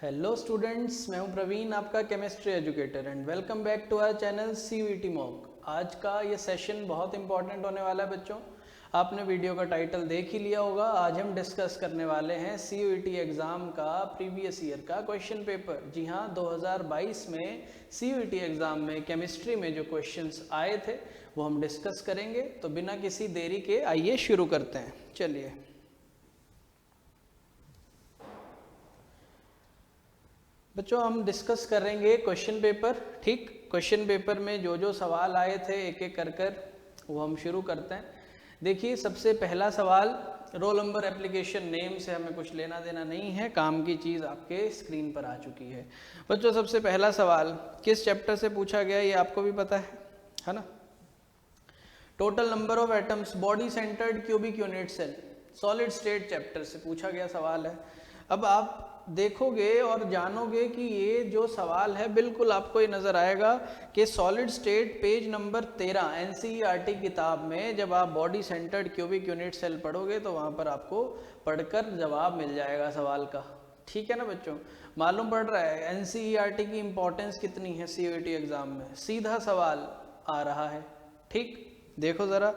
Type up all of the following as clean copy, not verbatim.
Hello students, मैं हूं प्रवीण, आपका chemistry educator and welcome back to our channel CUET mock. आज का ये सेशन बहुत इंपॉर्टेंट होने वाला है बच्चों। आपने वीडियो का टाइटल देख ही लिया होगा। आज हम डिस्कस करने वाले हैं CUET एग्ज़ाम का प्रीवियस ईयर का क्वेश्चन पेपर। जी हाँ, 2022 में CUET एग्ज़ाम में केमिस्ट्री में जो क्वेश्चंस आए थे वो हम डिस्कस करेंगे। तो बिना किसी देरी के आइए शुरू करते हैं। चलिए, बच्चों हम डिस्कस करेंगे क्वेश्चन पेपर। ठीक, क्वेश्चन पेपर में जो जो सवाल आए थे एक एक कर वो हम शुरू करते हैं। देखिए, सबसे पहला सवाल, रोल नंबर एप्लीकेशन नेम से हमें कुछ लेना देना नहीं है, काम की चीज़ आपके स्क्रीन पर आ चुकी है। बच्चों सबसे पहला सवाल किस चैप्टर से पूछा गया ये आपको भी पता है ना। Total number of atoms body centred cubic unit cell, solid state chapter से पूछा गया सवाल है। अब आप देखोगे और जानोगे कि ये जो सवाल है बिल्कुल आपको ये नज़र आएगा कि solid state page number 13 NCERT किताब में जब आप body centred cubic unit cell पढ़ोगे तो वहाँ पर आपको पढ़कर जवाब मिल जाएगा सवाल का। ठीक है ना बच्चों, मालूम पड़ रहा है NCERT की इम्पोर्टेंस कितनी है CUET एग्ज़ाम में। सीधा सवाल आ रहा है। ठीक, देखो ज़रा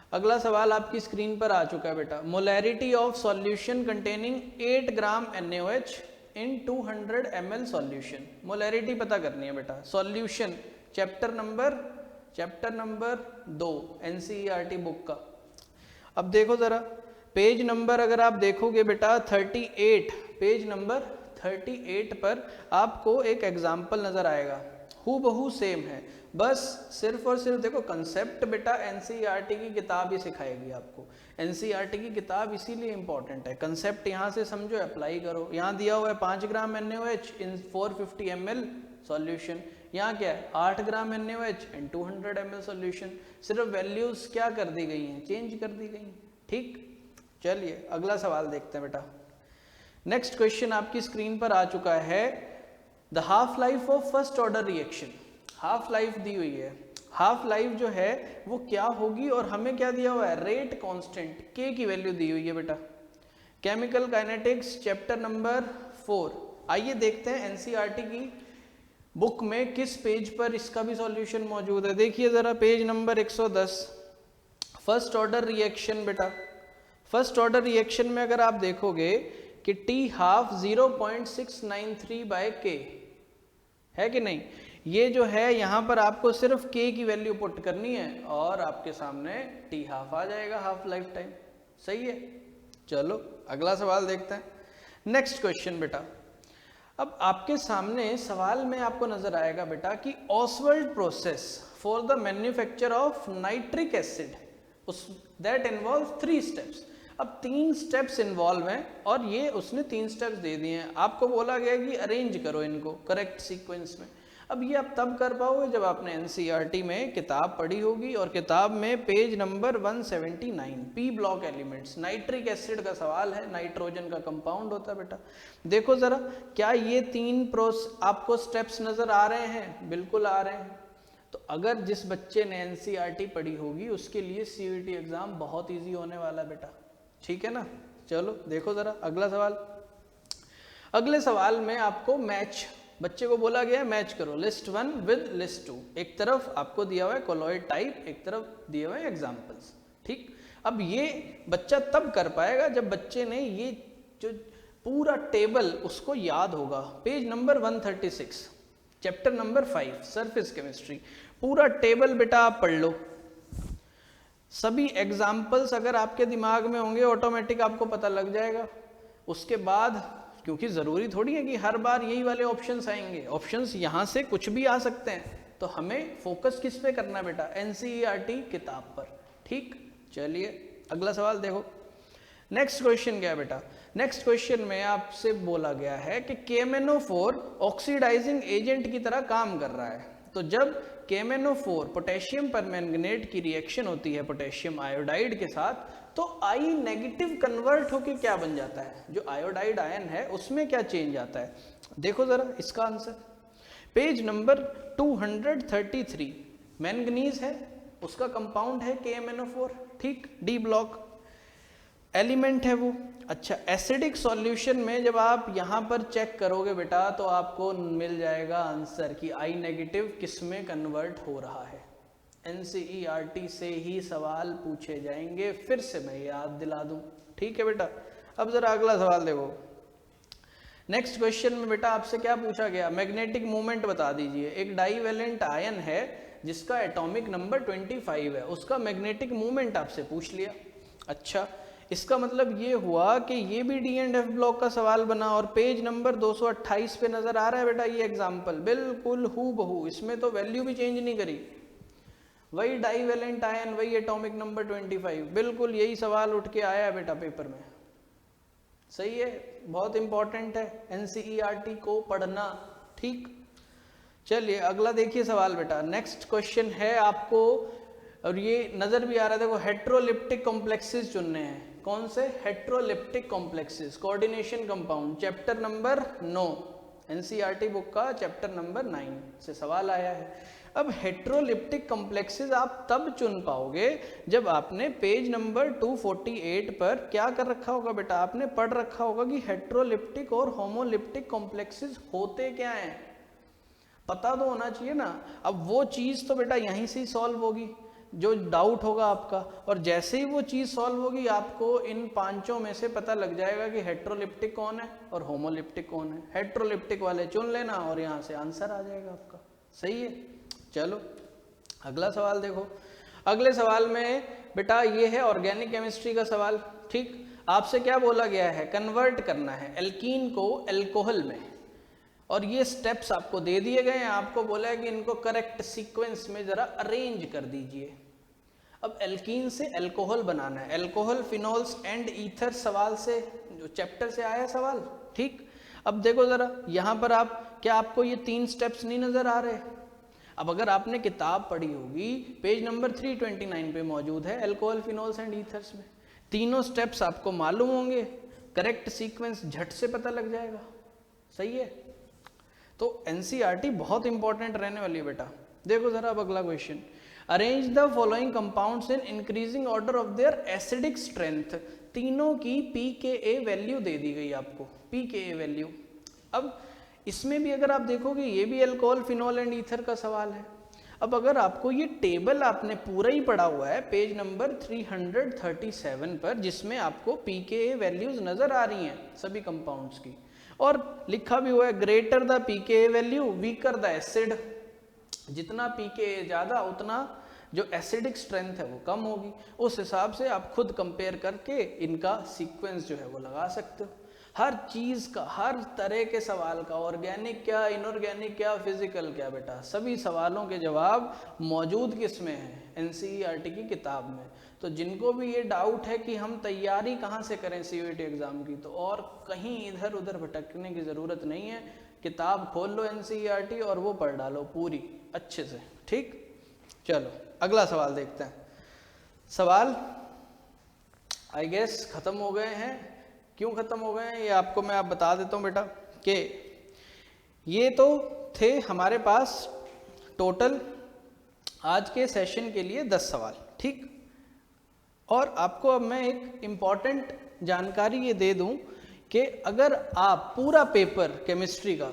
अगला सवाल आपकी स्क्रीन पर आ चुका है बेटा। Molarity of solution containing 8 gram NaOH in 200 ml solution. Molarity पता करनी है बेटा। Solution chapter number 2 NCERT book का। अब देखो ज़रा पेज नंबर, अगर आप देखोगे बेटा 38, पेज नंबर 38 पर आपको एक एग्जाम्पल नज़र आएगा, हूबहू सेम है। बस सिर्फ और सिर्फ देखो, कंसेप्ट बेटा NCERT की किताब ही सिखाएगी आपको। NCERT की किताब इसीलिए इंपॉर्टेंट है, कंसेप्ट यहाँ से समझो, अप्लाई करो। यहाँ दिया हुआ है 5 ग्राम NaOH इन 450 ml सॉल्यूशन, यहाँ क्या है 8 ग्राम NaOH इन 200 ml सॉल्यूशन। सिर्फ वैल्यूज क्या कर दी गई हैं, चेंज कर दी गई। ठीक, चलिए अगला सवाल देखते हैं बेटा। नेक्स्ट क्वेश्चन आपकी स्क्रीन पर आ चुका है। The half life of first order reaction, half life दी हुई है। हाफ लाइफ जो है वो क्या होगी और हमें क्या दिया हुआ है, रेट कांस्टेंट K की वैल्यू दी हुई है बेटा। Chemical kinetics chapter number 4। आइए देखते हैं NCERT की बुक में किस पेज पर इसका भी सॉल्यूशन मौजूद है। देखिए जरा page number 110, first order reaction बेटा। फर्स्ट ऑर्डर रिएक्शन में अगर आप देखोगे कि T हाफ 0.693 बाय K है कि नहीं, ये जो है यहाँ पर आपको सिर्फ K की वैल्यू पुट करनी है और आपके सामने T हाफ आ जाएगा, हाफ लाइफ टाइम। सही है, चलो अगला सवाल देखते हैं। नेक्स्ट क्वेश्चन बेटा। अब आपके सामने सवाल में आपको नजर आएगा बेटा कि Oswald process for the manufacture of nitric acid, उस दैट इन्वॉल्व 3 स्टेप्स। अब 3 स्टेप्स इन्वॉल्व हैं और ये उसने 3 स्टेप्स दे दिए हैं। आपको बोला गया कि अरेंज करो इनको करेक्ट सीक्वेंस में। अब ये आप तब कर पाओगे जब आपने NCERT में किताब पढ़ी होगी और किताब में page number 179 P block elements, nitric acid का सवाल है, नाइट्रोजन का कंपाउंड होता है बेटा। देखो जरा, क्या ये 3 आपको स्टेप्स नजर आ रहे हैं? बिल्कुल आ रहे हैं। तो अगर जिस बच्चे ने NCERT पढ़ी होगी उसके लिए CUET एग्जाम बहुत ईजी होने वाला है बेटा। ठीक है ना, चलो देखो जरा अगला सवाल। अगले सवाल में आपको मैच, बच्चे को बोला गया है मैच करो लिस्ट 1 विद लिस्ट 2। एक तरफ आपको दिया हुआ है कोलॉइड टाइप, एक तरफ दिए हुए हैं एग्जाम्पल्स। ठीक, अब ये बच्चा तब कर पाएगा जब बच्चे ने ये जो पूरा टेबल उसको याद होगा। Page number 136 chapter number 5 surface chemistry, पूरा टेबल बेटा आप पढ़ लो। सभी एग्जाम्पल्स अगर आपके दिमाग में होंगे ऑटोमेटिक आपको पता लग जाएगा। उसके बाद, क्योंकि ज़रूरी थोड़ी है कि हर बार यही वाले ऑप्शंस आएंगे, ऑप्शंस यहाँ से कुछ भी आ सकते हैं, तो हमें फोकस किस पे करना है बेटा, NCERT किताब पर। ठीक, चलिए अगला सवाल देखो। नेक्स्ट क्वेश्चन क्या है बेटा। नेक्स्ट क्वेश्चन में आपसे बोला गया है कि KMnO4 ऑक्सीडाइजिंग एजेंट की तरह काम कर रहा है। तो जब KMnO4 पोटेशियम परमैंगनेट की रिएक्शन होती है पोटेशियम आयोडाइड के साथ, तो I नेगेटिव कन्वर्ट होके क्या बन जाता है, जो आयोडाइड आयन है उसमें क्या चेंज आता है। देखो जरा इसका आंसर, पेज नंबर 233 मैंगनीज है, उसका कंपाउंड है KMnO4। ठीक, D ब्लॉक। एलिमेंट है वो। अच्छा, एसिडिक सॉल्यूशन में जब आप यहाँ पर चेक करोगे बेटा तो आपको मिल जाएगा आंसर कि I नेगेटिव किस में कन्वर्ट हो रहा है। NCERT से ही सवाल पूछे जाएंगे, फिर से मैं याद दिला दूं, ठीक है बेटा। अब जरा अगला सवाल देखो। नेक्स्ट क्वेश्चन में बेटा आपसे क्या पूछा गया, मैग्नेटिक मोमेंट बता दीजिए। एक डाईवेलेंट आयन है जिसका एटॉमिक नंबर 25 है, उसका मैग्नेटिक मोमेंट आपसे पूछ लिया। अच्छा, इसका मतलब ये हुआ कि ये भी डी एंड एफ ब्लॉक का सवाल बना और पेज नंबर 228 पे नजर आ रहा है बेटा ये एग्जाम्पल, बिल्कुल हूबहू, इसमें तो वैल्यू भी चेंज नहीं करी, वही डाईवेलेंट आयन, वही एटॉमिक नंबर 25, बिल्कुल यही सवाल उठ के आया है बेटा पेपर में। सही है, बहुत इंपॉर्टेंट है एनसीईआरटी को पढ़ना, ठीक। चलिए अगला देखिए सवाल बेटा। नेक्स्ट क्वेश्चन है आपको, और ये नजर भी आ रहा है, देखो हेट्रोलिप्टिक कॉम्प्लेक्सेस चुनने हैं। कौन से? Heteroleptic complexes, coordination compound, chapter number 9, NCERT book का चैप्टर नंबर 9 से सवाल आया है। अब हेट्रोलिप्टिक कॉम्प्लेक्सेस आप तब चुन पाओगे जब आपने पेज नंबर 248 पर क्या कर रखा होगा बेटा, आपने पढ़ रखा होगा कि हेट्रोलिप्टिक और होमोलिप्टिक कॉम्प्लेक्सेस होते क्या हैं, पता तो होना चाहिए ना। अब वो चीज तो बेटा यहीं से ही सॉल्व होगी जो डाउट होगा आपका, और जैसे ही वो चीज सॉल्व होगी आपको इन पांचों में से पता लग जाएगा कि हेट्रोलिप्टिक कौन है और होमोलिप्टिक कौन है। हेट्रोलिप्टिक वाले चुन लेना और यहाँ से आंसर आ जाएगा आपका। सही है, चलो अगला सवाल देखो। अगले सवाल में बेटा ये है ऑर्गेनिक केमिस्ट्री का सवाल, ठीक। आपसे क्या बोला गया है, कन्वर्ट करना है एल्कीन को एल्कोहल में, और ये स्टेप्स आपको दे दिए गए हैं। आपको बोला है कि इनको करेक्ट सीक्वेंस में जरा अरेंज कर दीजिए। अब एल्कीन से एल्कोहल बनाना है, एल्कोहल, फिनोल्स एंड ईथर सवाल से, जो चैप्टर से आया सवाल, ठीक। अब देखो जरा यहाँ पर आप, क्या आपको ये 3 स्टेप्स नहीं नजर आ रहे? अब अगर आपने किताब पढ़ी होगी, पेज नंबर 329 पे मौजूद है एल्कोहल, फिनोल्स एंड ईथर्स में, तीनों स्टेप्स आपको मालूम होंगे, करेक्ट सीक्वेंस झट से पता लग जाएगा। सही है, तो एनसीईआरटी बहुत इंपॉर्टेंट रहने वाली है बेटा। देखो जरा अब अगला question, arrange the following compounds in increasing order of their acidic strength. तीनों की पीकेए वैल्यू दे दी गई आपको, पीकेए वैल्यू। अब इसमें भी अगर आप देखोगे ये भी अल्कोहल, फिनोल एंड ईथर का सवाल है। अब अगर आपको ये टेबल आपने पूरा ही पढ़ा हुआ है पेज नंबर 337 पर, जिसमें आपको पीकेए वैल्यूज नजर आ रही हैं सभी कंपाउंड्स की, और लिखा भी हुआ है greater the pKa value weaker the acid, जितना पीकेए ज्यादा उतना जो एसिडिक स्ट्रेंथ है वो कम होगी। उस हिसाब से आप खुद कंपेयर करके इनका सीक्वेंस जो है वो लगा सकते हो। हर चीज का, हर तरह के सवाल का, ऑर्गेनिक क्या, इनऑर्गेनिक क्या, फिजिकल क्या बेटा, सभी सवालों के जवाब मौजूद किस में है, एनसीईआरटी की किताब में। तो जिनको भी ये डाउट है कि हम तैयारी कहाँ से करें सीयूईटी एग्जाम की, तो और कहीं इधर उधर भटकने की जरूरत नहीं है, किताब खोल लो एनसीईआरटी और वो पढ़ डालो पूरी अच्छे से, ठीक। चलो अगला सवाल देखते हैं। सवाल आई गेस खत्म हो गए हैं। क्यों खत्म हो गए हैं ये आपको मैं बता देता हूँ बेटा, कि ये तो थे हमारे पास टोटल आज के सेशन के लिए 10 सवाल, ठीक। और आपको अब मैं एक इम्पॉर्टेंट जानकारी ये दे दूं कि अगर आप पूरा पेपर केमिस्ट्री का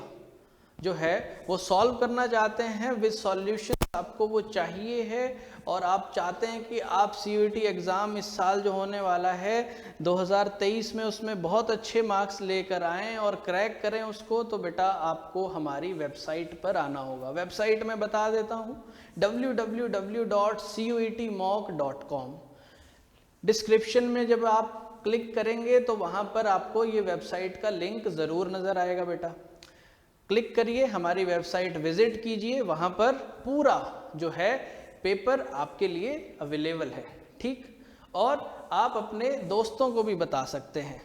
जो है वो सॉल्व करना चाहते हैं विद सॉल्यूशन, आपको वो चाहिए है, और आप चाहते हैं कि आप सीयूईटी एग्ज़ाम इस साल जो होने वाला है 2023 में उसमें बहुत अच्छे मार्क्स लेकर आएँ और क्रैक करें उसको, तो बेटा आपको हमारी वेबसाइट पर आना होगा। वेबसाइट मैं बता देता हूँ, www.cuetmock.com। डिस्क्रिप्शन में जब आप क्लिक करेंगे तो वहाँ पर आपको ये वेबसाइट का लिंक ज़रूर नज़र आएगा बेटा। क्लिक करिए, हमारी वेबसाइट विजिट कीजिए, वहाँ पर पूरा जो है पेपर आपके लिए अवेलेबल है, ठीक। और आप अपने दोस्तों को भी बता सकते हैं,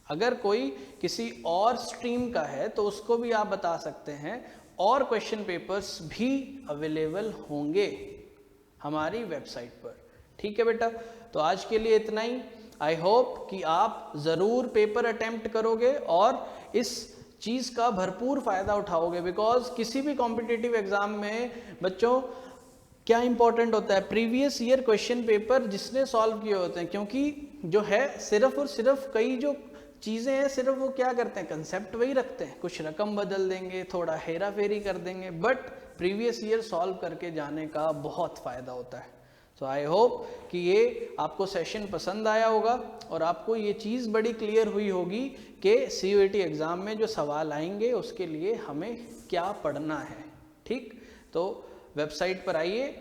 अगर कोई किसी और स्ट्रीम का है तो उसको भी आप बता सकते हैं, और क्वेश्चन पेपर्स भी अवेलेबल होंगे हमारी वेबसाइट पर, ठीक है बेटा। तो आज के लिए इतना ही। आई होप कि आप ज़रूर पेपर अटेम्प्ट करोगे और इस चीज़ का भरपूर फ़ायदा उठाओगे, बिकॉज किसी भी कॉम्पिटिटिव एग्ज़ाम में बच्चों क्या इंपॉर्टेंट होता है, प्रीवियस ईयर क्वेश्चन पेपर जिसने सॉल्व किए होते हैं, क्योंकि जो है सिर्फ और सिर्फ कई जो चीज़ें हैं सिर्फ वो क्या करते हैं, कंसेप्ट वही रखते हैं, कुछ रकम बदल देंगे, थोड़ा हेरा फेरी कर देंगे, बट प्रीवियस ईयर सॉल्व करके जाने का बहुत फ़ायदा होता है। तो आई होप कि ये आपको सेशन पसंद आया होगा और आपको ये चीज़ बड़ी क्लियर हुई होगी कि CUET एग्ज़ाम में जो सवाल आएंगे उसके लिए हमें क्या पढ़ना है। ठीक, तो वेबसाइट पर आइए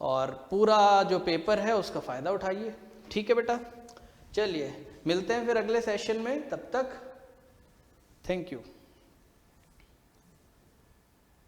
और पूरा जो पेपर है उसका फ़ायदा उठाइए। ठीक है बेटा, चलिए मिलते हैं फिर अगले सेशन में, तब तक थैंक यू।